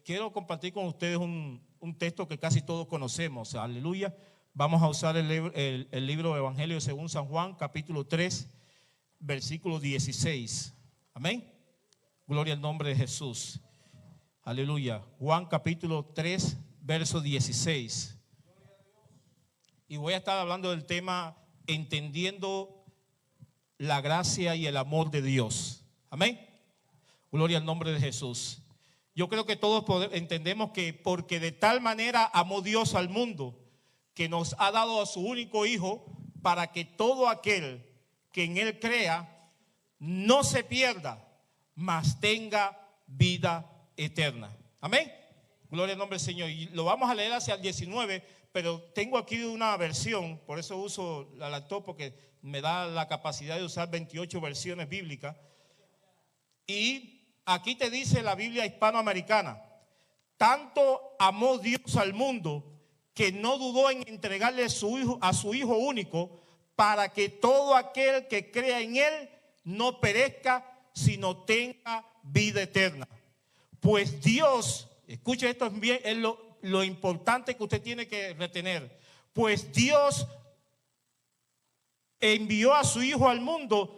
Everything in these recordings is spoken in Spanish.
quiero compartir con ustedes un texto que casi todos conocemos. Aleluya. Vamos a usar el libro Evangelio según San Juan, capítulo 3, versículo 16. Amén. Gloria al nombre de Jesús. Aleluya. Juan capítulo 3, verso 16. Y voy a estar hablando del tema entendiendo la gracia y el amor de Dios. Amén. Gloria al nombre de Jesús. Yo creo que todos entendemos que porque de tal manera amó Dios al mundo, que nos ha dado a su único Hijo, para que todo aquel que en Él crea no se pierda, mas tenga vida eterna. Amén. Gloria al nombre del Señor. Y lo vamos a leer hacia el 19, pero tengo aquí una versión, por eso uso la laptop, porque me da la capacidad de usar 28 versiones bíblicas. Y aquí te dice la Biblia hispanoamericana: tanto amó Dios al mundo que no dudó en entregarle a su hijo único, para que todo aquel que crea en Él no perezca, sino tenga vida eterna. Pues Dios, escuche esto bien, es lo importante que usted tiene que retener. Pues Dios envió a su Hijo al mundo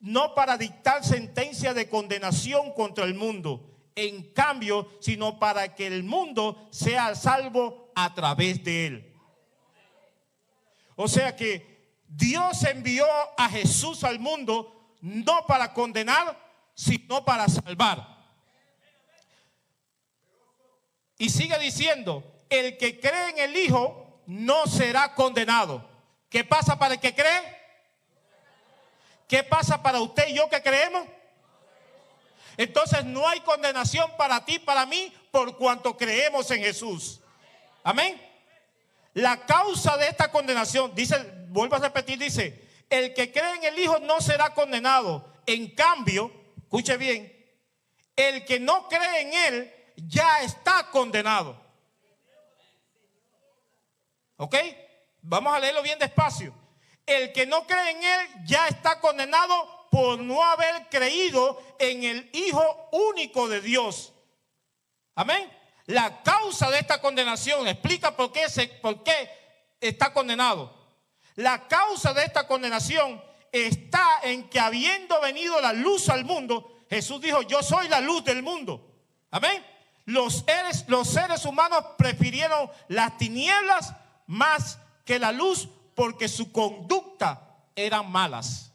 no para dictar sentencia de condenación contra el mundo, en cambio, sino para que el mundo sea salvo a través de Él. O sea que Dios envió a Jesús al mundo no para condenar, sino para salvar. Y sigue diciendo: el que cree en el Hijo no será condenado. ¿Qué pasa para el que cree? ¿Qué pasa para usted y yo que creemos? Entonces no hay condenación para ti, para mí, por cuanto creemos en Jesús. Amén. La causa de esta condenación, dice, vuelvo a repetir, dice: el que cree en el Hijo no será condenado. En cambio, escuche bien, el que no cree en Él ya está condenado. ¿Ok? Vamos a leerlo bien despacio. El que no cree en Él ya está condenado por no haber creído en el Hijo único de Dios. Amén. La causa de esta condenación explica por qué está condenado. La causa de esta condenación está en que, habiendo venido la luz al mundo, Jesús dijo: yo soy la luz del mundo. Amén. Los seres humanos prefirieron las tinieblas más que la luz, porque su conducta eran malas.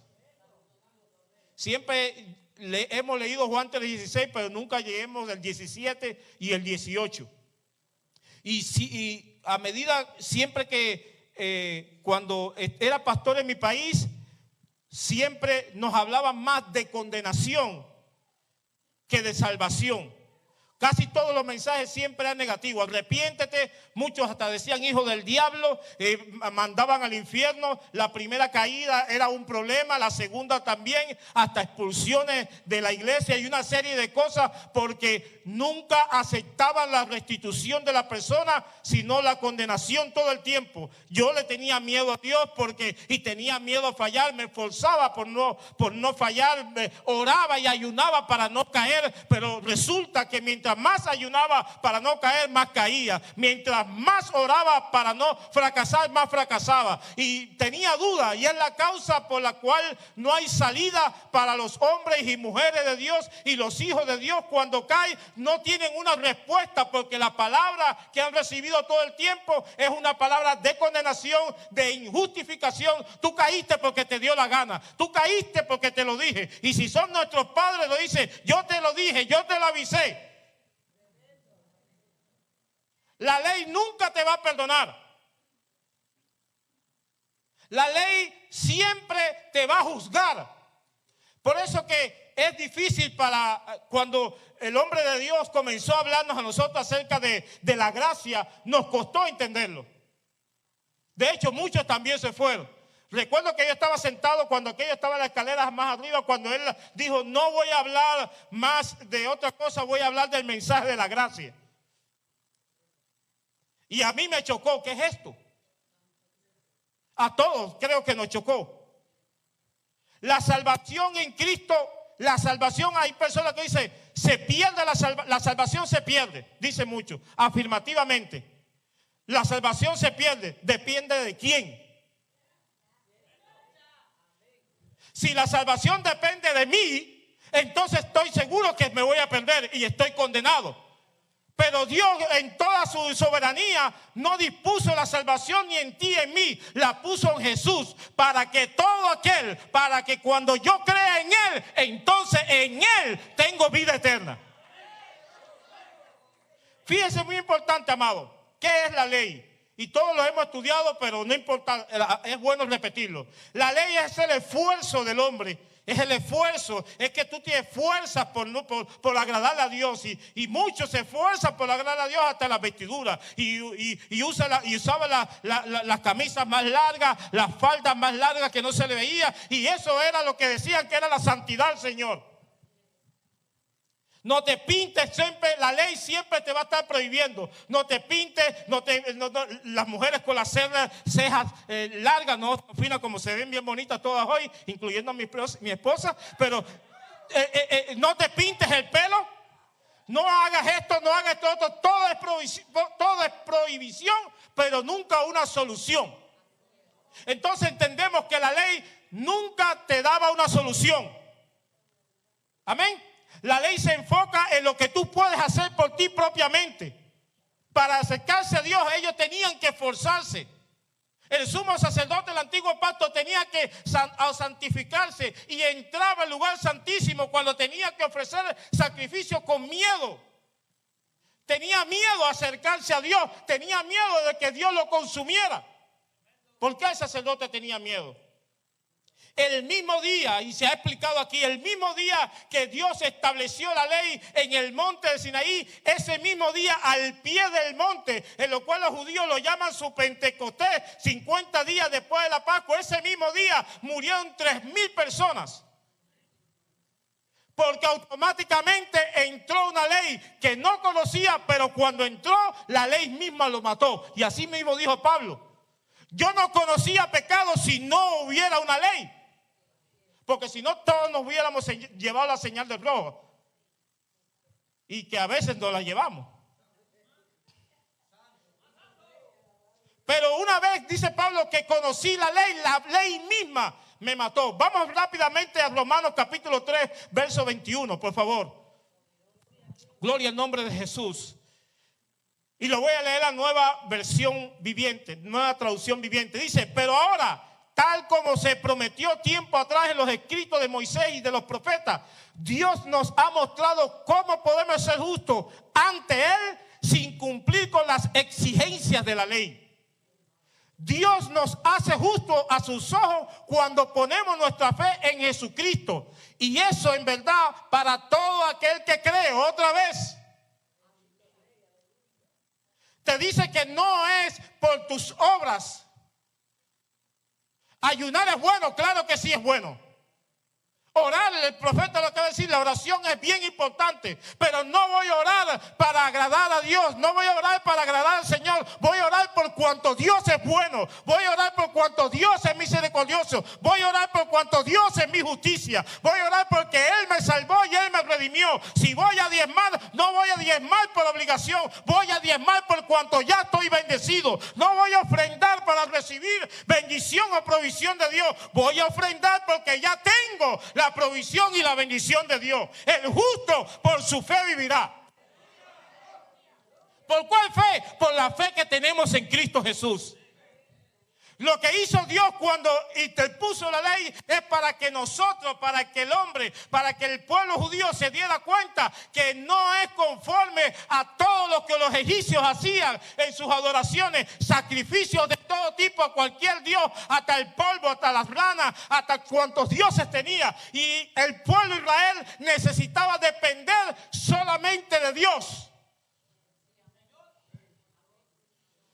Siempre hemos leído Juan 3:16, pero nunca lleguemos al 17 y el 18. Y a medida, siempre que cuando era pastor en mi país, siempre nos hablaban más de condenación que de salvación. Casi todos los mensajes siempre eran negativos. Arrepiéntete. Muchos hasta decían hijo del diablo, mandaban al infierno. La primera caída era un problema, la segunda también, hasta expulsiones de la iglesia y una serie de cosas, porque nunca aceptaban la restitución de la persona, sino la condenación todo el tiempo. Yo le tenía miedo a Dios y tenía miedo a fallar. Me esforzaba por no fallar, oraba y ayunaba para no caer, pero resulta que mientras más ayunaba para no caer, más caía. Mientras más oraba para no fracasar, más fracasaba. Y tenía duda, y es la causa por la cual no hay salida para los hombres y mujeres de Dios y los hijos de Dios. Cuando caen, no tienen una respuesta, porque la palabra que han recibido todo el tiempo es una palabra de condenación, de injustificación. Tú caíste porque te dio la gana, tú caíste porque te lo dije. Y si son nuestros padres, lo dicen: yo te lo dije, yo te lo avisé. La ley nunca te va a perdonar. La ley siempre te va a juzgar. Por eso que es difícil cuando el hombre de Dios comenzó a hablarnos a nosotros acerca de la gracia, nos costó entenderlo. De hecho, muchos también se fueron. Recuerdo que yo estaba sentado cuando aquello estaba en las escaleras más arriba, cuando él dijo: no voy a hablar más de otra cosa, voy a hablar del mensaje de la gracia. Y a mí me chocó. ¿Qué es esto? A todos creo que nos chocó. La salvación en Cristo la salvación, hay personas que dicen, se pierde la salvación se pierde. Dice mucho, afirmativamente. La salvación se pierde, depende de quién. Si la salvación depende de mí, entonces estoy seguro que me voy a perder y estoy condenado. Pero Dios en toda su soberanía no dispuso la salvación ni en ti, en mí. La puso en Jesús para que todo aquel, para que cuando yo crea en Él, entonces en Él tengo vida eterna. Fíjense, muy importante, amado. ¿Qué es la ley? Y todos lo hemos estudiado, pero no importa, es bueno repetirlo. La ley es el esfuerzo del hombre. Es el esfuerzo, es que tú tienes fuerzas por agradar a Dios. Y muchos se esfuerzan por agradar a Dios hasta las vestiduras. Y usaba las camisas más largas, las faldas más largas que no se le veía. Y eso era lo que decían que era la santidad del Señor. No te pintes siempre, la ley siempre te va a estar prohibiendo. No te pintes, las mujeres con las cejas largas, no finas como se ven bien bonitas todas hoy, incluyendo a mi esposa, pero no te pintes el pelo, no hagas esto, no hagas esto otro, todo es prohibición, pero nunca una solución. Entonces entendemos que la ley nunca te daba una solución. Amén. La ley se enfoca en lo que tú puedes hacer por ti propiamente. Para acercarse a Dios, ellos tenían que esforzarse. El sumo sacerdote del antiguo pacto tenía que santificarse y entraba al lugar santísimo cuando tenía que ofrecer sacrificio con miedo. Tenía miedo a acercarse a Dios, tenía miedo de que Dios lo consumiera. ¿Por qué el sacerdote tenía miedo? El mismo día, y se ha explicado aquí, el mismo día que Dios estableció la ley en el monte de Sinaí, ese mismo día al pie del monte, en lo cual los judíos lo llaman su Pentecostés, 50 días después de la Pascua, ese mismo día murieron 3,000 personas. Porque automáticamente entró una ley que no conocía, pero cuando entró, la ley misma lo mató. Y así mismo dijo Pablo, yo no conocía pecado si no hubiera una ley. Porque si no, todos nos hubiéramos llevado la señal del rojo. Y que a veces no la llevamos. Pero una vez, dice Pablo, que conocí la ley misma me mató. Vamos rápidamente a Romanos capítulo 3, verso 21, por favor. Gloria al nombre de Jesús. Y lo voy a leer la nueva versión viviente, nueva traducción viviente. Dice, pero ahora, tal como se prometió tiempo atrás en los escritos de Moisés y de los profetas, Dios nos ha mostrado cómo podemos ser justos ante Él sin cumplir con las exigencias de la ley. Dios nos hace justos a sus ojos cuando ponemos nuestra fe en Jesucristo. Y eso en verdad para todo aquel que cree. Otra vez, te dice que no es por tus obras. Ayunar es bueno, claro que sí es bueno. Orar, el profeta lo que va a decir, la oración es bien importante, pero no voy a orar para agradar a Dios, no voy a orar para agradar al Señor, voy a orar por cuanto Dios es bueno, voy a orar por cuanto Dios es misericordioso, voy a orar por cuanto Dios es mi justicia, voy a orar porque Él me salvó y Él me redimió. Si voy a diezmar, no voy a diezmar por obligación, voy a diezmar por cuanto ya estoy bendecido. No voy a ofrendar para recibir bendición o provisión de Dios, voy a ofrendar porque ya tengo la provisión y la bendición de Dios. El justo por su fe vivirá. ¿Por cuál fe? Por la fe que tenemos en Cristo Jesús. Lo que hizo Dios cuando interpuso la ley es para que nosotros, para que el hombre, para que el pueblo judío se diera cuenta que no es conforme a todo lo que los egipcios hacían en sus adoraciones, sacrificios de todo tipo a cualquier dios, hasta el polvo, hasta las ranas, hasta cuantos dioses tenía. Y el pueblo de Israel necesitaba depender solamente de Dios,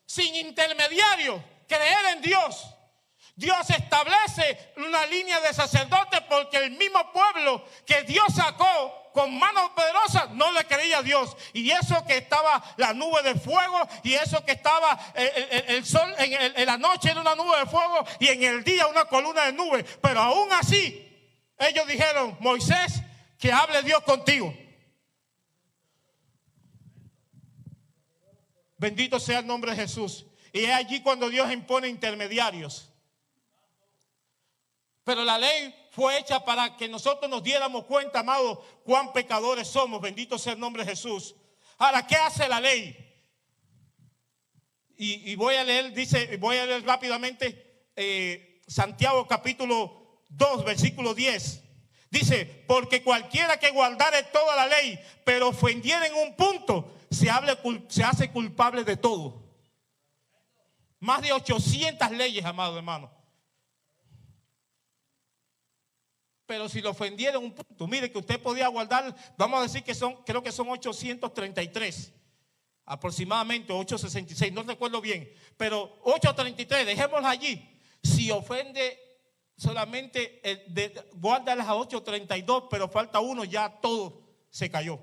sin intermediarios. Creer en Dios. Dios establece una línea de sacerdotes porque el mismo pueblo que Dios sacó con manos poderosas no le creía a Dios. Y eso que estaba la nube de fuego, y eso que estaba el sol en la noche era una nube de fuego y en el día una columna de nube. Pero aún así ellos dijeron, Moisés, que hable Dios contigo. Bendito sea el nombre de Jesús. Y es allí cuando Dios impone intermediarios. Pero la ley fue hecha para que nosotros nos diéramos cuenta, amados, cuán pecadores somos. Bendito sea el nombre de Jesús. Ahora, ¿qué hace la ley? Y voy a leer rápidamente Santiago capítulo 2, versículo 10. Dice, porque cualquiera que guardare toda la ley, pero ofendiera en un punto, se hace culpable de todo. Más de 800 leyes, amados hermanos. Pero si lo ofendiera en un punto, mire que usted podía guardar, vamos a decir que creo que son 833. Aproximadamente 866, no recuerdo bien, pero 833, dejémoslas allí. Si ofende solamente, guárdalas a 832, pero falta uno, ya todo se cayó.